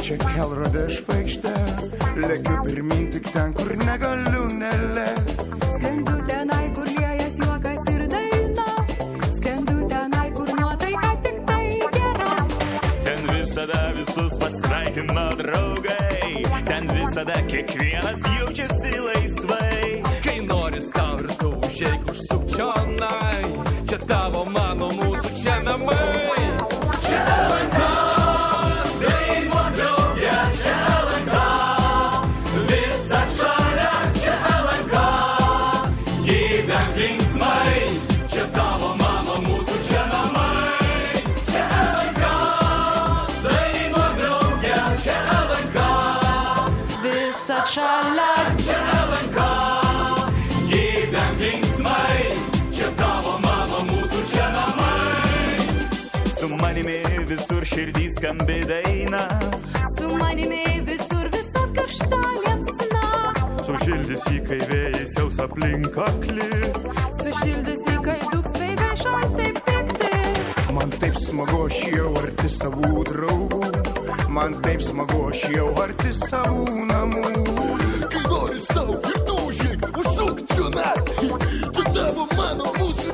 čia kelrodė žvaigždė, lekiu pirmin tik ten, kur negaliu nelėkt. Skrendu tenai, kur liejas juokas ir daina, skrendu tenai, kur nuotaika tik tai gera. Ten visada visus pasveikina draugai, ten visada kiekvienas jaučiasi laisvai. Kai noris tau ir tu užeik užsuk čionai, čia tavo, mano, mūsų čia namai. Čia LNK, dainuok drauge, čia LNK, visa šalia, čia LNK, gyvenk linksmai, čia tavo, mano, mūsų čia namai. Čia LNK, dainuok drauge, čia LNK, visa šalia, čia LNK, gyvenk linksmai, čia tavo, mano, mūsų čia namai. Su manimi visur širdys skambi daina, Su manimi visur visa karšta liepsna, sušildys į kai vėjas jaus aplink aklį. sušildys į kai duks veigai šaltai pikti. Man taip smagu, aš jau arti savų draugų, man taip smagu, aš jau arti savų namų. Kai noris tau ir tu užeik, užsuk čionai, čia tavo, mano, mūsų